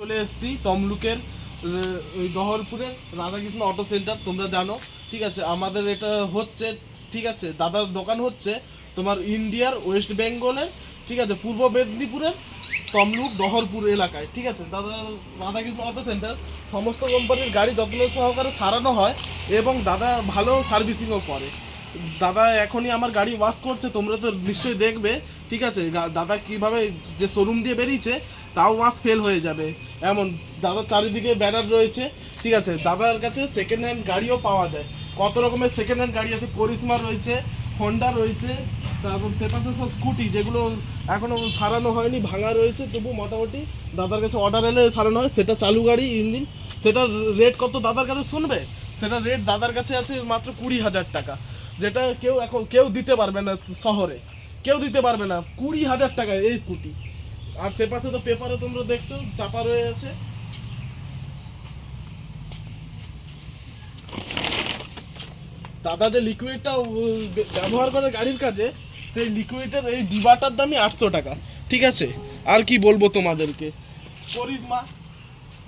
চলে এসেছি তমলুকের ওই ডহরপুরের রাধাকৃষ্ণ অটো সেন্টার, তোমরা জানো। ঠিক আছে, আমাদের এটা হচ্ছে, ঠিক আছে, দাদার দোকান হচ্ছে তোমার ইন্ডিয়ার ওয়েস্ট বেঙ্গলের, ঠিক আছে, পূর্ব মেদিনীপুরের তমলুক ডহরপুর এলাকায়। ঠিক আছে, দাদা রাধাকৃষ্ণ অটো সেন্টার সমস্ত কোম্পানির গাড়ি যত্ন সহকারে সারানো হয় এবং দাদা ভালো সার্ভিসিংও করে। দাদা এখনই আমার গাড়ি ওয়াশ করছে, তোমরা তো নিশ্চয়ই দেখবে। ঠিক আছে, দাদা কিভাবে যে শোরুম দিয়ে বেরিয়েছে তাও ওয়াশ ফেল হয়ে যাবে এমন। দাদার চারিদিকে ব্যানার রয়েছে। ঠিক আছে, দাদার কাছে সেকেন্ড হ্যান্ড গাড়িও পাওয়া যায়। কত রকমের সেকেন্ড হ্যান্ড গাড়ি আছে, করিশ্মা রয়েছে, হন্ডা রয়েছে, তারপর সেটাতে সব স্কুটি যেগুলো এখনও সারানো হয়নি, ভাঙা রয়েছে, তবু মোটামুটি দাদার কাছে অর্ডার এলে সারানো হয়। সেটা চালু গাড়ি, ইঞ্জিন। সেটার রেট কত দাদার কাছে শুনবে? সেটার রেট দাদার কাছে আছে মাত্র 20,000 টাকা, যেটা কেউ দিতে পারবে না শহরে, কেউ দিতে পারবে না। 20,000 টাকা এই স্কুটি। আর সে পাশে তো পেপারে তোমরা দেখছো চাপা রয়ে আছে। দাদা যে লিকুইডটা ব্যবহার করে গাড়ির কাজে, সেই লিকুইডের এই ডিবাটার দামই 800 টাকা। ঠিক আছে, আর কি বলবো তোমাদেরকে। করিজমা,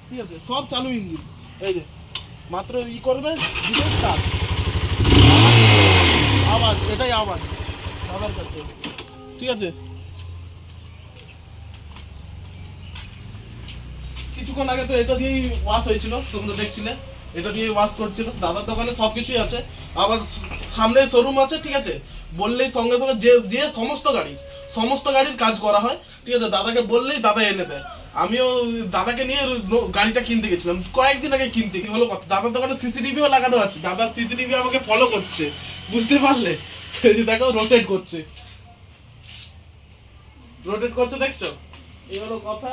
ঠিক আছে, সব চালু ইঞ্জিন। এই যে মাত্র করবে, দিবে স্টার্ট, আওয়াজ, এটাই আওয়াজ দাদার কাছে। ঠিক আছে, কিছুক্ষণ আগে তো এটা দিয়েই ওয়াশ হয়েছিল, তোমরা দেখছিলে। এটা দিয়ে ওয়াশ করছিল। দাদার দোকানে সব কিছুই আছে, আবার সামনে শোরুম আছে। ঠিক আছে, বললেই সঙ্গে সঙ্গে যে সমস্ত গাড়ির কাজ করা হয়। ঠিক আছে, দাদাকে বললেই দাদা এনে দেয়। আমিও দাদাকে নিয়ে গাড়িটা কিনতে গেছিলাম কয়েকদিন আগে। কিনতে কি হলো কথা, দাদার দোকানে সিসিটিভিও লাগানো আছে। দাদার সিসিটিভি আমাকে ফলো করছে, বুঝতে পারলে? এই যে দেখো, রোটেট করছে, দেখছো? এই হলো কথা।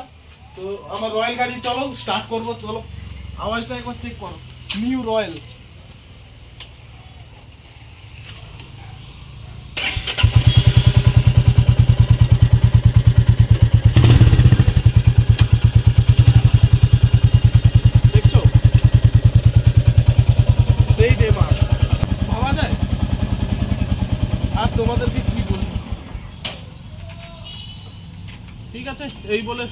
তো আমার রয়্যাল গাড়ি, চলো স্টার্ট করবো, চলো। আওয়াজটা একবার চেক করো, নিউ রয়্যাল। দেখছো, সেই দেমার ভাবা যায়। আর তোমাদেরকে কি বলবো, ঠিক আছে, এই বলে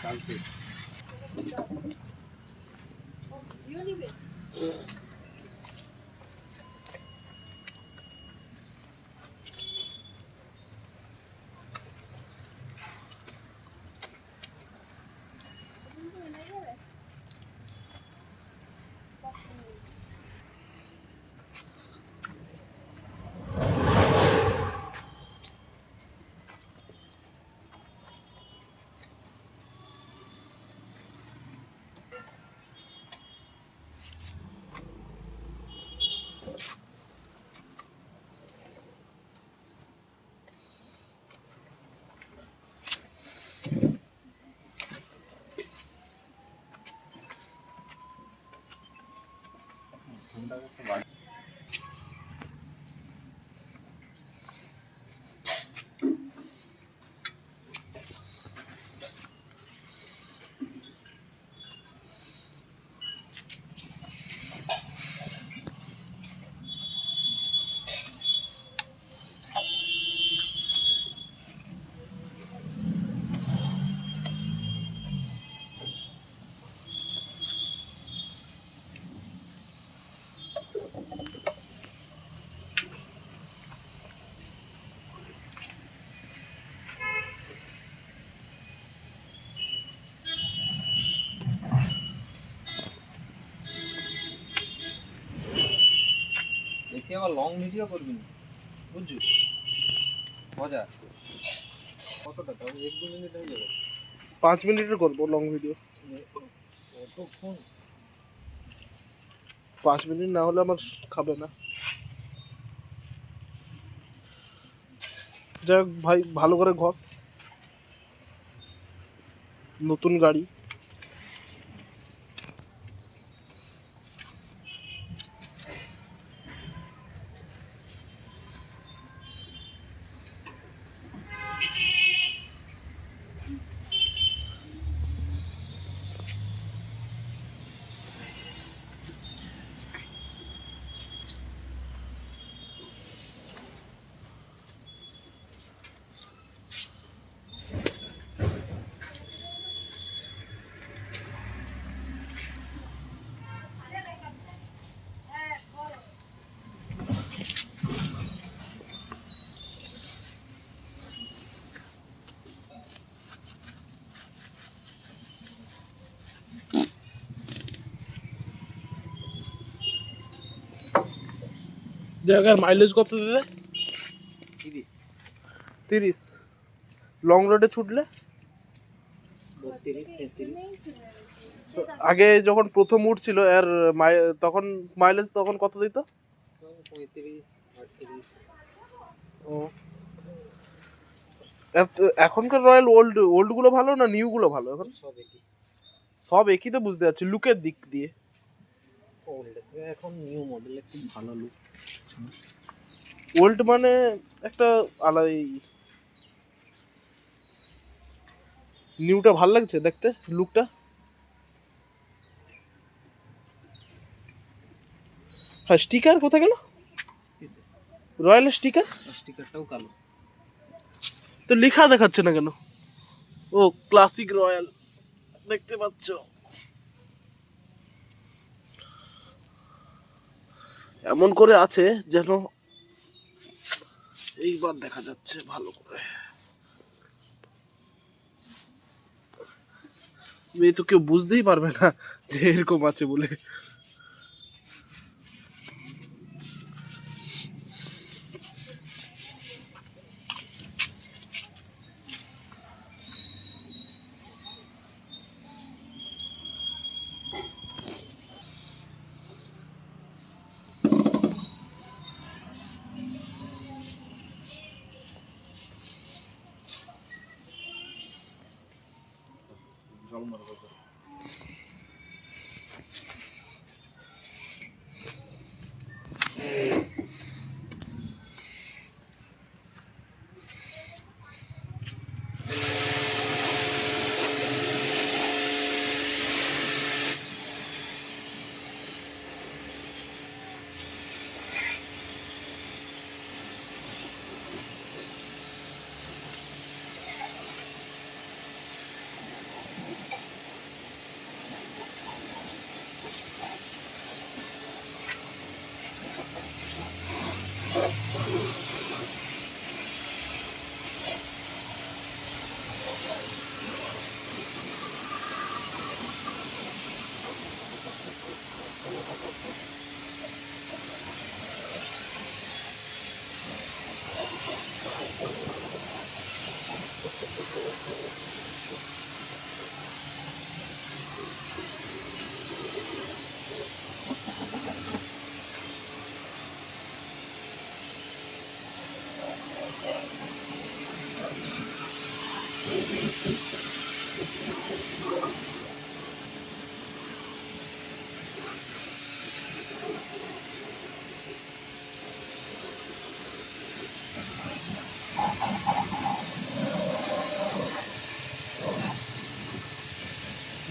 কালকে আবার লং ভিডিও করবি না, বুঝছো? মজা কতটা, তাহলে 1-2 মিনিট হয়ে যাবে। 5 মিনিটের করবো লং ভিডিও। কতক্ষণ? 5 মিনিট না হলে আমার খাবে না। যাই হোক ভাই, ভালো করে ঘষ। নতুন গাড়ি। জায়গার মাইলেজ কত দিলে? 30 30। লং রোডে ছুটলে 32-33। আগে যখন প্রথম উঠছিল এর তখন মাইলেজ তখন কত দিত? 35-38। ও, এখনকার রয়্যাল ওল্ড গুলো ভালো না নিউ গুলো ভালো? এখন সব একই। সব একই তো বুঝতে পারছি লুকের দিক দিয়ে। ওল্ড এখন নিউ মডেল একটু ভালো লুক। ওল্ড মানে একটা আলাদাই। নিউটা ভাল লাগছে দেখতে লুকটা। হ্যাঁ, স্টিকার কোথায় গেল? রয়্যালের স্টিকার? স্টিকারটাও কালো। তো লেখা দেখাচ্ছে না কেন? ও, ক্লাসিক রয়্যাল দেখতে পাচ্ছ। এমন করে আছে যেন এইবার দেখা যাচ্ছে ভালো করে। মেয়ে তো কেউ বুঝতেই পারবে না যে এরকম আছে বলে।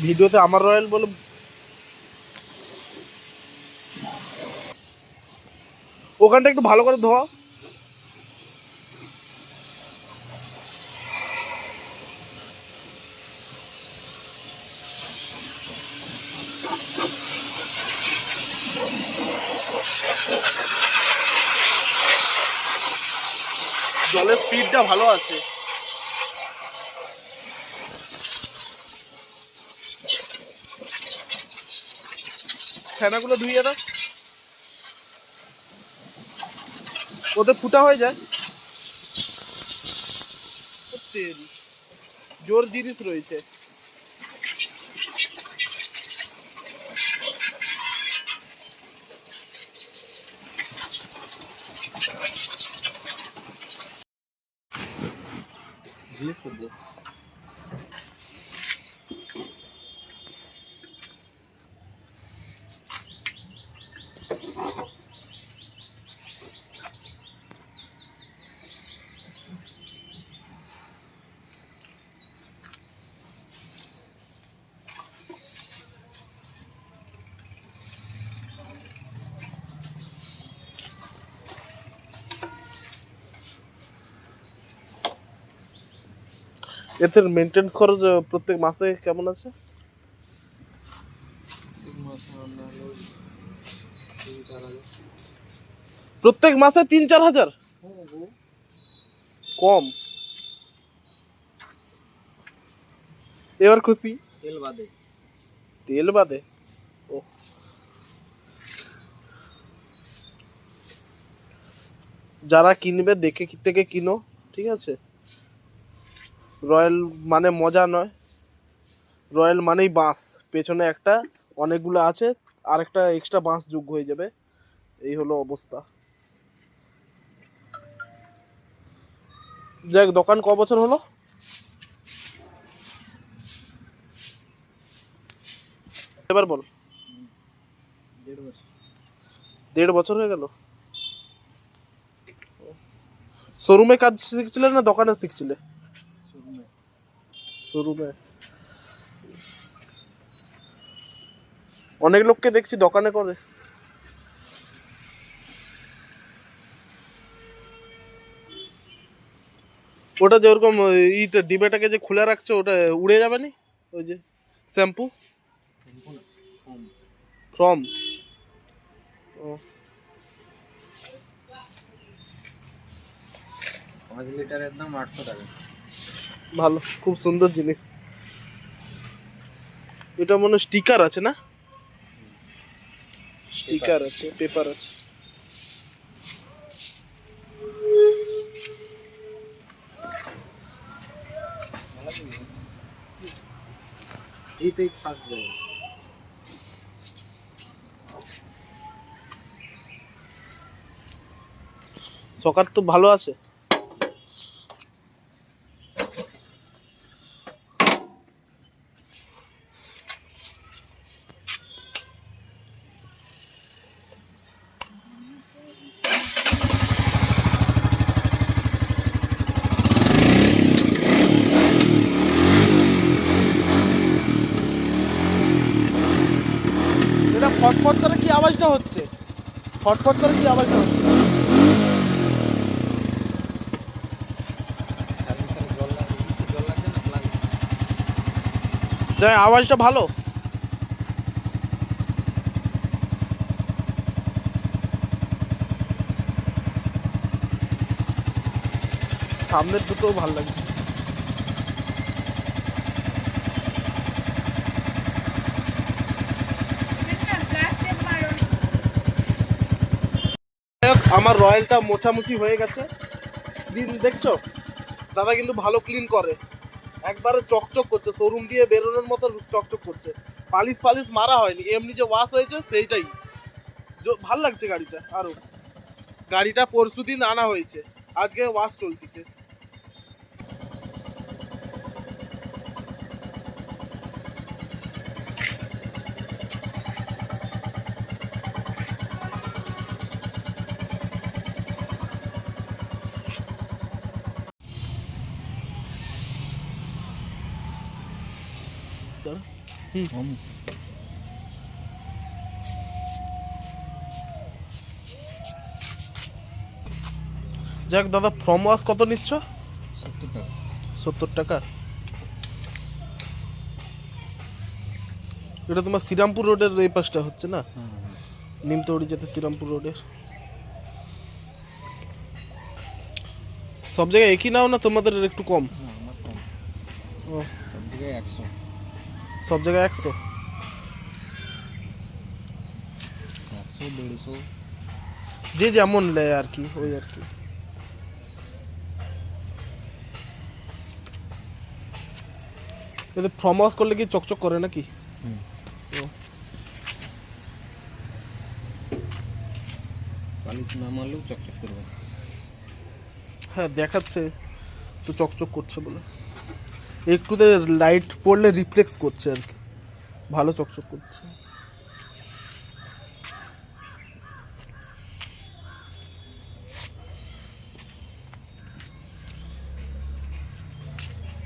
ভিডিওতে আমার রয়্যাল বলে ওখানটা একটু ভালো করে ধোয়া। জলের স্পিডটা ভালো আছে। ফেনাগুলো ধুইয়ে দাও। ওতে ফুটা হয়ে যায়। তেল জোর জিনিস রয়েছে। ডিলিট করে দে। এতে মেনটেন্স খরচ প্রত্যেক মাসে কেমন আছে? প্রত্যেক মাসে 3-4 হাজার? কম। এবার খুশি? তেল বাদে। তেল বাদে? ও, যারা কিনবে দেখে থেকে কিনো, ঠিক আছে? রয়্যাল মানে মজা নয়, রয়্যাল মানেই বাঁশ, পেছনে একটা অনেকগুলো আছে, আর একটা এক্সট্রা বাঁশ যোগ হয়ে যাবে, এই হলো অবস্থা। যাক, দোকান ক বছর হলো? এবার বল। 1.5 বছর। 1.5 বছর হয়ে গেল। শোরুমে কাজ শিখছিলে না দোকানে শিখছিলে? শোরুমে। অনেক লোককে দেখছি দোকানে করে। ওটা যে ওরকম ইটা ডিবাটাকে যে খুলে রাখছো, ওটা উড়ে যাবে নি? ওই যে শ্যাম্পু ফ্রম। ও, 5 লিটারের দাম 800 টাকা। ভালো, খুব সুন্দর জিনিস। এটা মনে স্টিকার আছে না? স্টিকার আছে, পেপার আছে। এইটাই ফার্স্ট যায়। সকার তো ভালো আছে। এটা ফটফট করে কি আওয়াজটা হচ্ছে? ফটফট করে কি আওয়াজটা হচ্ছে? জল লাগছে না প্লাগ? যাই, আওয়াজটা ভালো। সামনের দুটোও ভালো লাগছে। আমার রয়্যালটা মোছামুছি হয়ে গেছে, দিন দেখছো? দাদা কিন্তু ভালো ক্লিন করে, একবারে চকচক করছে, শোরুম দিয়ে বেরোনোর মতো চকচক করছে। পালিশ পালিশ মারা হয়নি, এমনি যে ওয়াশ হয়েছে সেইটাই। ভাল লাগছে গাড়িটা। আরো গাড়িটা পরশুদিন আনা হয়েছে, আজকে ওয়াশ চলতেছে। যাক দাদা, ফ্রম ওয়াশ কত নিচ্ছ? 70 টাকা। 70 টাকা। এটা তোমার শ্রীরামপুর রোডের এই পাশটা হচ্ছে না? নিমতৌড়ি যেতে শ্রীরামপুর রোডের। সব জায়গায় একই নাও না তোমাদের একটু কম? আমার কম। ও, সব জায়গায় 100। সব জায়গায় 100? 100 150। যে যেমন নেয় আর কি, ওই আর কি। ফর্ম ওয়াশ করলে কি চকচক করে নাকি? ও, পালিশ না মারলেও চকচক করবে। হ্যাঁ দেখাচ্ছে তো চকচক করছে বলে, একটুতে লাইট পড়লে রিফ্লেক্স করছে আর কি, ভালো চকচক করছে।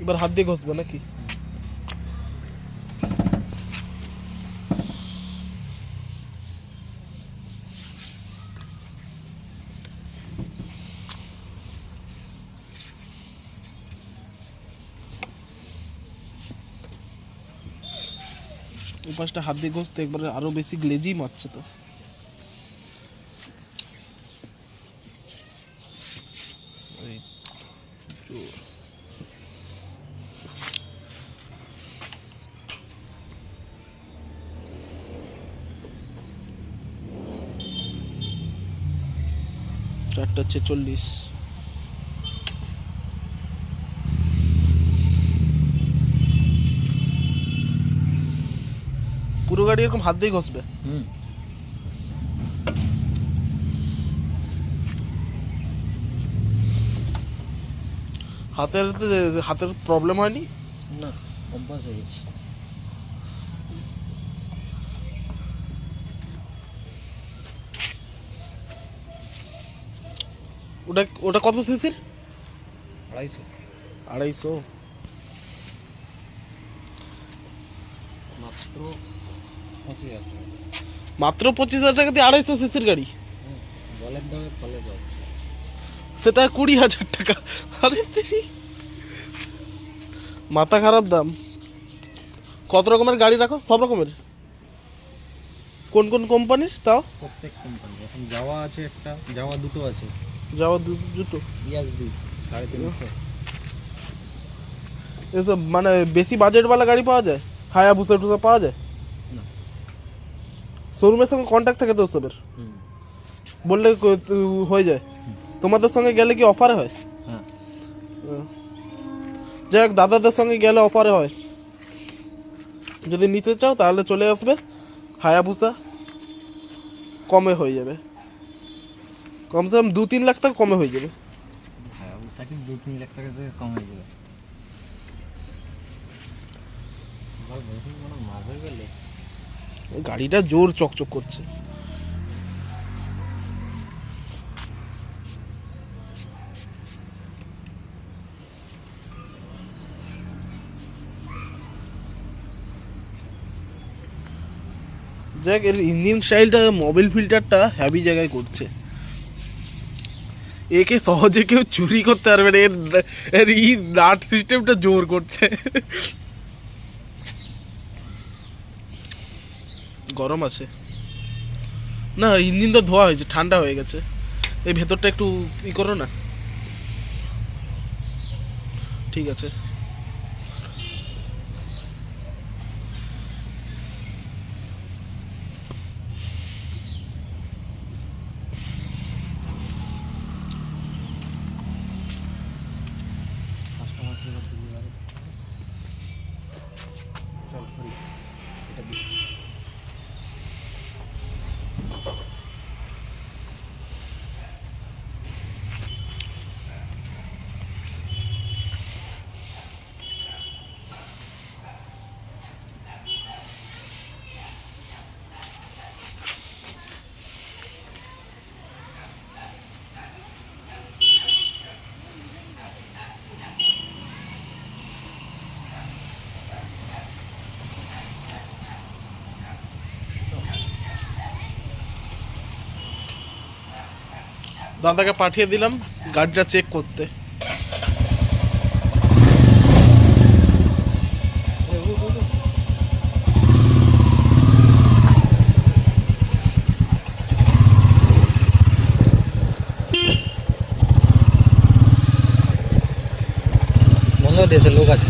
এবার হাত দিয়ে ঘষবে নাকি? এই পাশটা হাত দিয়ে ঘষতে একবারে আরো বেশি গ্লেজি মারছে তো। এই জোর। চারটা 46। পুরো গাড়ি এরকম হাত দিয়ে ঘষবে? হাতের প্রবলেম হয়নি? না, অভ্যাস হয়ে গেছে। ওটা ওটা কত সিসির? 250। 250? মাত্র 25,000 টাকা। মাত্র 25,000 টাকা দিয়ে 250 সিসির গাড়ি? বলের দামে ফলের রস। সেটা 20,000 টাকা। আরে তেরি, মাথা খারাপ দাম। কত রকমের গাড়ি রাখো? সব রকমের? কোন কোন কোম্পানির তাও? প্রত্যেক কোম্পানি। এখন যাওয়া আছে একটা, যাওয়া দুটো আছে। যাওয়া দুটো? ইয়াজদি 350। এসব মানে বেশি বাজেটওয়ালা গাড়ি পাওয়া যায়? হায়াবুসা টুসা পাওয়া যায়? না। শোরুমের সঙ্গে কন্ট্যাক্ট থাকে তো ওসবের? বললে হয়ে যায়? তোমাদের সঙ্গে গেলে কি অফার হয়? হ্যাঁ। যাই হোক, দাদাদের সঙ্গে গেলে অফারে হয়। যদি নিতে চাও তাহলে চলে আসবে, হায়াবুসা কমে হয়ে যাবে, কমসে কম 2-3 লাখ টাকা কমে হয়ে যাবে। হ্যাঁ, 2-3 লাখ টাকা থেকে কম হয়ে যাবে। মাছ হয়ে গেলে গাড়িটা জোর চকচক করছে। দেখ, এর ইঞ্জিন স্টাইলটা, মোবিল ফিল্টারটা হ্যাভি জায়গায় করছে। একে সহজে কেউ চুরি করতে পারবে না, এর নাট সিস্টেমটা জোর করছে। গরম আছে না, ইঞ্জিন তো ধোয়া হয়েছে, ঠান্ডা হয়ে গেছে। এই ভেতরটা একটু ই করো না। ঠিক আছে। Customer care delivery. চল করি এটা দিই। দাদাকে পাঠিয়ে দিলাম গাড়িটা চেক করতে। বাংলাদেশে লোক আছে।